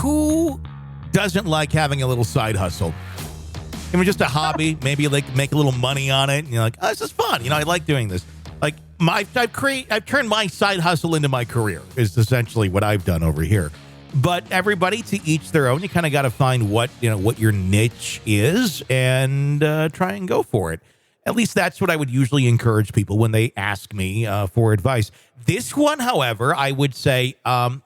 who doesn't like having a little side hustle? Even just a hobby, maybe like make a little money on it. And you're like, oh, this is fun. I like doing this. Like I've turned my side hustle into my career is essentially what I've done over here. But everybody to each their own. You kind of got to find what your niche is and try and go for it. At least that's what I would usually encourage people when they ask me for advice. This one, however, I would say,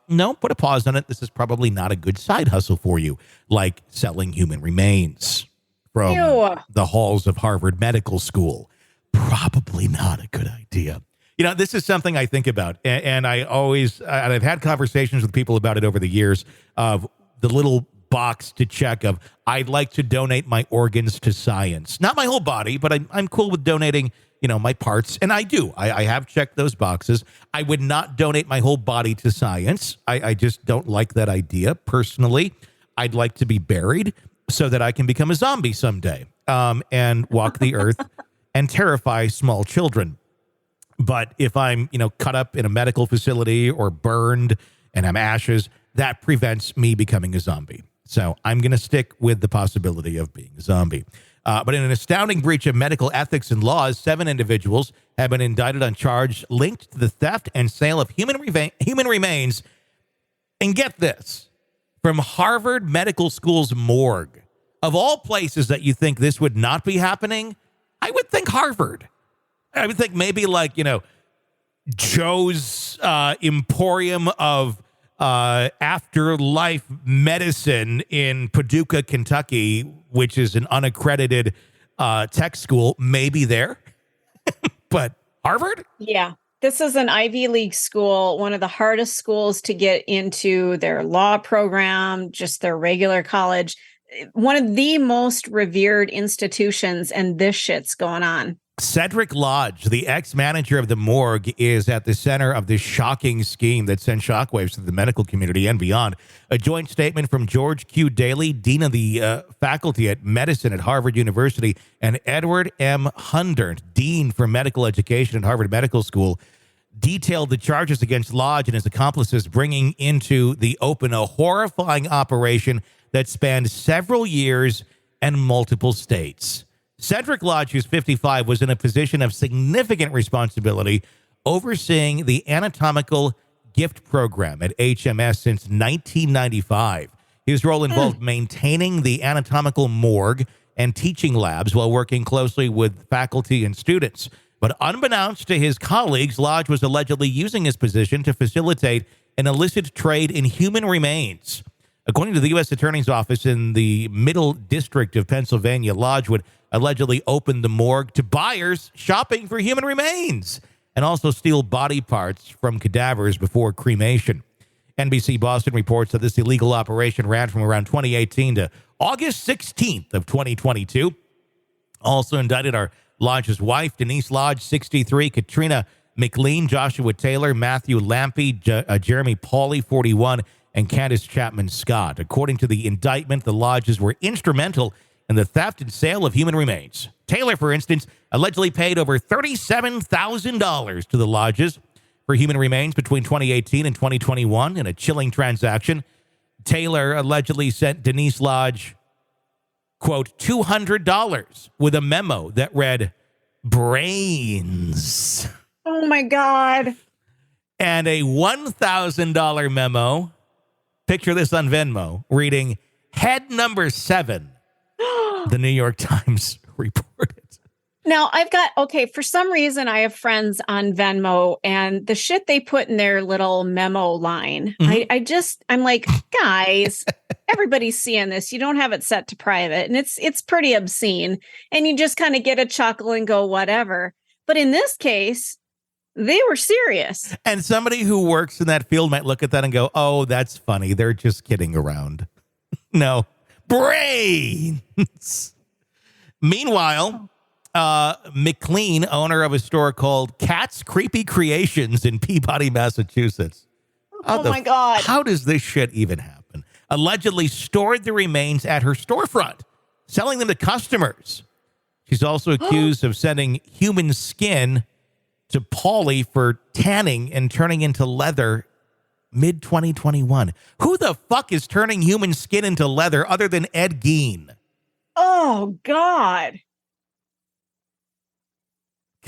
no, put a pause on it. This is probably not a good side hustle for you, like selling human remains from the halls of Harvard Medical School. Probably not a good idea. This is something I think about, and I've had conversations with people about it over the years of the little box to check of, I'd like to donate my organs to science. Not my whole body, but I'm cool with donating, my parts. And I do. I have checked those boxes. I would not donate my whole body to science. I just don't like that idea personally. I'd like to be buried so that I can become a zombie someday and walk the earth and terrify small children. But if I'm, cut up in a medical facility or burned and I'm ashes, that prevents me becoming a zombie. So I'm going to stick with the possibility of being a zombie. But in an astounding breach of medical ethics and laws, 7 individuals have been indicted on charge linked to the theft and sale of human remains. And get this, from Harvard Medical School's morgue. Of all places that you think this would not be happening, I would think Harvard. I would think maybe like, Joe's Emporium of afterlife medicine in Paducah, Kentucky, which is an unaccredited tech school, maybe there. But Harvard? Yeah. This is an Ivy League school, one of the hardest schools to get into their law program, just their regular college. One of the most revered institutions, and this shit's going on. Cedric Lodge, the ex-manager of the morgue, is at the center of this shocking scheme that sent shockwaves to the medical community and beyond. A joint statement from George Q. Daly, dean of the faculty at medicine at Harvard University, and Edward M. Hundert, dean for medical education at Harvard Medical School, detailed the charges against Lodge and his accomplices, bringing into the open a horrifying operation that spanned several years and multiple states. Cedric Lodge, who's 55, was in a position of significant responsibility overseeing the anatomical gift program at HMS since 1995. His role involved maintaining the anatomical morgue and teaching labs while working closely with faculty and students. But unbeknownst to his colleagues, Lodge was allegedly using his position to facilitate an illicit trade in human remains. According to the U.S. Attorney's Office in the Middle District of Pennsylvania, Lodge would allegedly open the morgue to buyers shopping for human remains and also steal body parts from cadavers before cremation. NBC Boston reports that this illegal operation ran from around 2018 to August 16th of 2022. Also indicted are Lodge's wife, Denise Lodge, 63, Katrina McLean, Joshua Taylor, Matthew Lampy, Jeremy Pauley, 41, and Candace Chapman Scott. According to the indictment, the Lodges were instrumental in the theft and sale of human remains. Taylor, for instance, allegedly paid over $37,000 to the Lodges for human remains between 2018 and 2021 in a chilling transaction. Taylor allegedly sent Denise Lodge, quote, $200 with a memo that read, brains. Oh, my God. And a $1,000 memo, picture this on Venmo, reading, head number 7. The New York Times reported. Now, for some reason, I have friends on Venmo, and the shit they put in their little memo line, I'm like, guys, everybody's seeing this. You don't have it set to private, and it's pretty obscene. And you just kind of get a chuckle and go, whatever. But in this case, they were serious. And somebody who works in that field might look at that and go, oh, that's funny. They're just kidding around. No. Brains. Meanwhile, McLean, owner of a store called Cat's Creepy Creations in Peabody, Massachusetts. My God. How does this shit even happen? Allegedly stored the remains at her storefront, selling them to customers. She's also accused of sending human skin to Pauley for tanning and turning into leather mid 2021. Who the fuck is turning human skin into leather other than Ed Gein? Oh, God.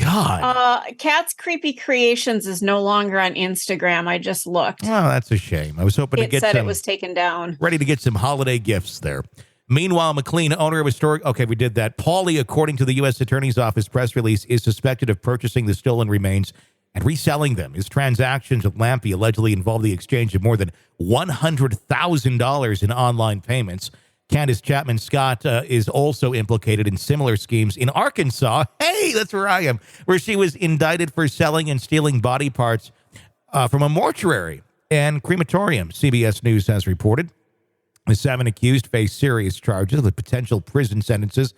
Cat's Creepy Creations is no longer on Instagram. I just looked. Oh, that's a shame. I was hoping to get it was taken down. Ready to get some holiday gifts there. Meanwhile, McLean, owner of a store. Okay, we did that. Paulie, according to the U.S. Attorney's Office press release, is suspected of purchasing the stolen remains and reselling them. His transactions with Lampy allegedly involved the exchange of more than $100,000 in online payments. Candace Chapman Scott is also implicated in similar schemes in Arkansas. Hey, that's where I am, where she was indicted for selling and stealing body parts from a mortuary and crematorium, CBS News has reported. The 7 accused face serious charges with potential prison sentences.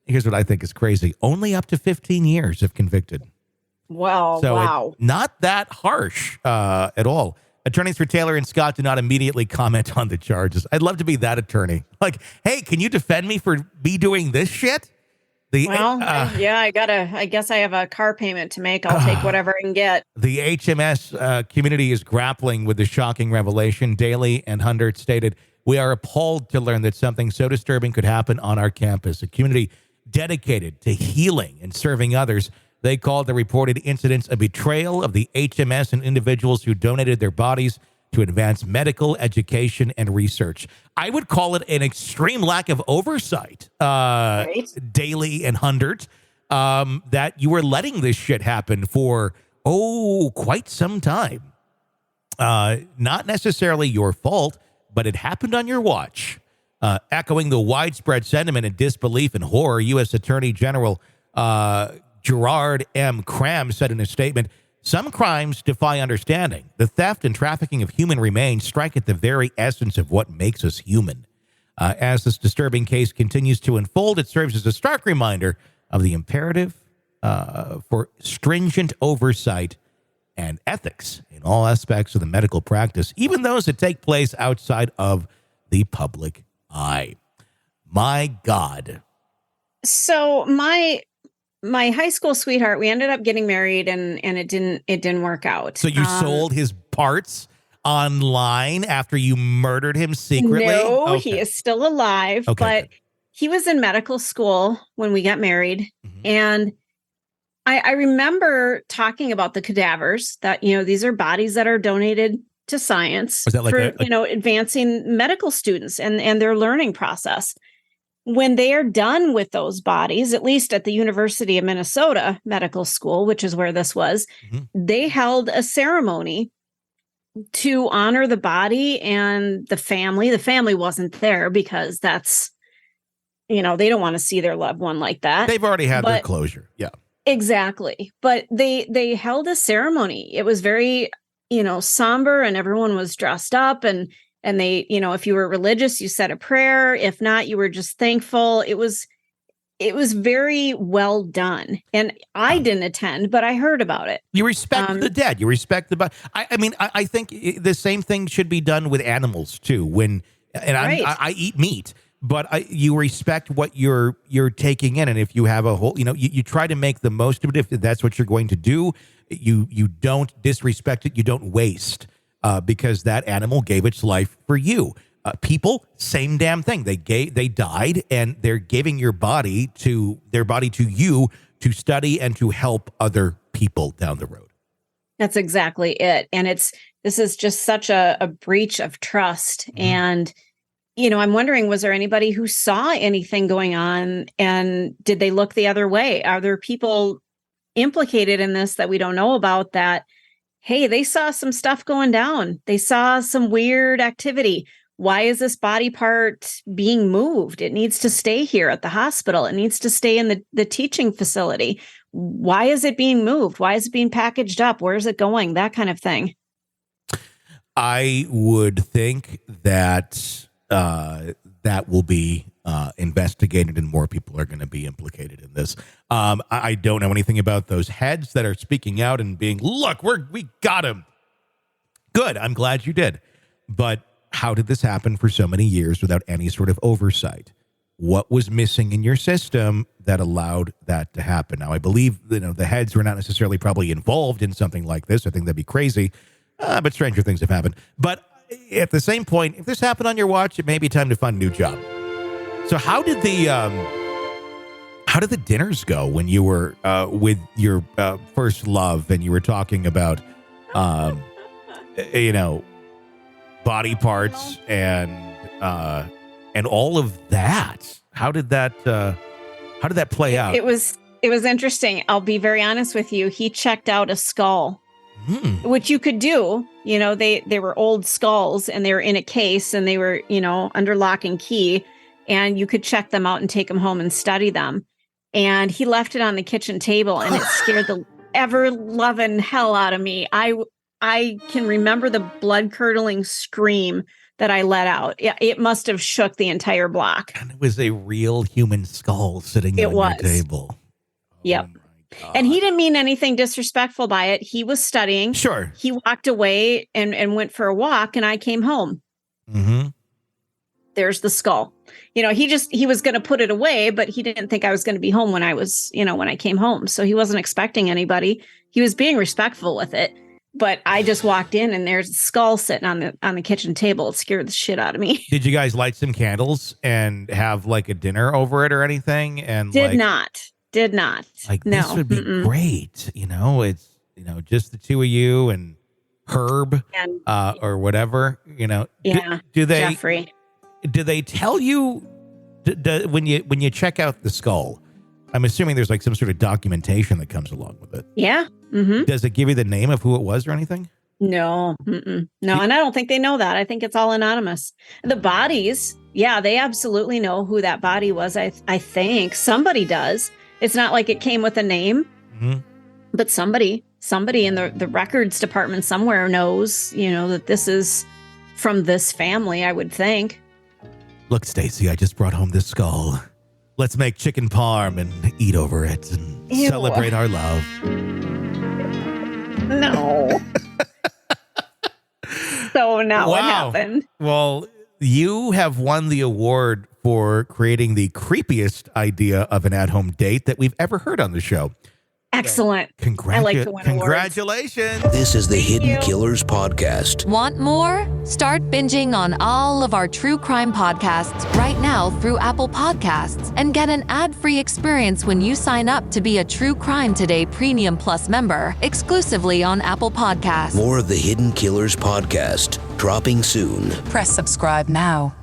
Here's what I think is crazy. Only up to 15 years if convicted. Well, so wow. Not that harsh at all. Attorneys for Taylor and Scott did not immediately comment on the charges. I'd love to be that attorney. Like, hey, can you defend me for me doing this shit? I guess I have a car payment to make. I'll take whatever I can get. The HMS community is grappling with the shocking revelation. Daly and Hundert stated, "We are appalled to learn that something so disturbing could happen on our campus. A community dedicated to healing and serving others. They called the reported incidents a betrayal of the HMS and individuals who donated their bodies to advance medical education and research." I would call it an extreme lack of oversight, right. Daly and Hundert, that you were letting this shit happen for, quite some time. Not necessarily your fault, but it happened on your watch. Echoing the widespread sentiment and disbelief and horror, U.S. Attorney General Gerard M. Cram said in a statement, "Some crimes defy understanding. The theft and trafficking of human remains strike at the very essence of what makes us human. As this disturbing case continues to unfold, it serves as a stark reminder of the imperative for stringent oversight and ethics in all aspects of the medical practice, even those that take place outside of the public eye." My God. So my high school sweetheart, we ended up getting married and it didn't work out. So you sold his parts online after you murdered him secretly? No, okay. He is still alive, but he was in medical school when we got married. Mm-hmm. And I remember talking about the cadavers that, these are bodies that are donated to science for advancing medical students and their learning process. When they are done with those bodies, at least at the University of Minnesota Medical School, which is where this was, mm-hmm. they held a ceremony to honor the body and the family. The family wasn't there because that's, they don't want to see their loved one like that. They've already had their closure. Yeah, exactly. But they held a ceremony. It was very, somber, and everyone was dressed up and they, if you were religious, you said a prayer. If not, you were just thankful. It was very well done. And I didn't attend, but I heard about it. You respect the dead. You respect the body. I think the same thing should be done with animals too. I eat meat, but you respect what you're taking in. And if you have a whole, you try to make the most of it. If that's what you're going to do, you don't disrespect it. You don't waste. Because that animal gave its life for you. People, same damn thing. They died, and they're giving their body to you to study and to help other people down the road. That's exactly it. And this is just such a breach of trust. Mm-hmm. And, I'm wondering, was there anybody who saw anything going on, and did they look the other way? Are there people implicated in this that we don't know about that? Hey, they saw some stuff going down. They saw some weird activity. Why is this body part being moved? It needs to stay here at the hospital. It needs to stay in the teaching facility. Why is it being moved? Why is it being packaged up? Where is it going? That kind of thing. I would think that that will be investigated, and more people are going to be implicated in this. I don't know anything about those heads that are speaking out and being, look, we got him. Good. I'm glad you did. But how did this happen for so many years without any sort of oversight? What was missing in your system that allowed that to happen? Now, I believe the heads were not necessarily probably involved in something like this. I think that'd be crazy. But stranger things have happened. But at the same point, if this happened on your watch, it may be time to find a new job. So how did the dinners go when you were with your first love and you were talking about, body parts and all of that? How did that play out? It was interesting. I'll be very honest with you. He checked out a skull, which you could do. They were old skulls and they were in a case and they were, under lock and key, and you could check them out and take them home and study them. And he left it on the kitchen table and it scared the ever loving hell out of me. I can remember the blood curdling scream that I let out. It must have shook the entire block. And it was a real human skull sitting on your table. Yep. And he didn't mean anything disrespectful by it. He was studying. Sure. He walked away and went for a walk, and I came home. Mm-hmm. There's the skull. He was going to put it away, but he didn't think I was going to be home when I came home. So he wasn't expecting anybody. He was being respectful with it. But I just walked in and there's a skull sitting on the kitchen table. It scared the shit out of me. Did you guys light some candles and have like a dinner over it or anything? And Did not. Like, no. This would be great. It's, just the two of you and Herb and, or whatever, Yeah. Do they, Jeffrey. Do they tell you when you check out the skull? I'm assuming there's like some sort of documentation that comes along with it. Yeah. Mm-hmm. Does it give you the name of who it was or anything? No. No, and I don't think they know that. I think it's all anonymous. The bodies, yeah, they absolutely know who that body was. I think somebody does. It's not like it came with a name, but somebody in the records department somewhere knows, that this is from this family, I would think. Look, Stacy, I just brought home this skull. Let's make chicken parm and eat over it and celebrate our love. No. So now what happened? Well, you have won the award for creating the creepiest idea of an at-home date that we've ever heard on the show. Excellent. I like to win Congratulations. awards. This is the Hidden Killers Podcast. Want more? Start binging on all of our true crime podcasts right now through Apple Podcasts and get an ad-free experience when you sign up to be a True Crime Today Premium Plus member exclusively on Apple Podcasts. More of the Hidden Killers Podcast dropping soon. Press subscribe now.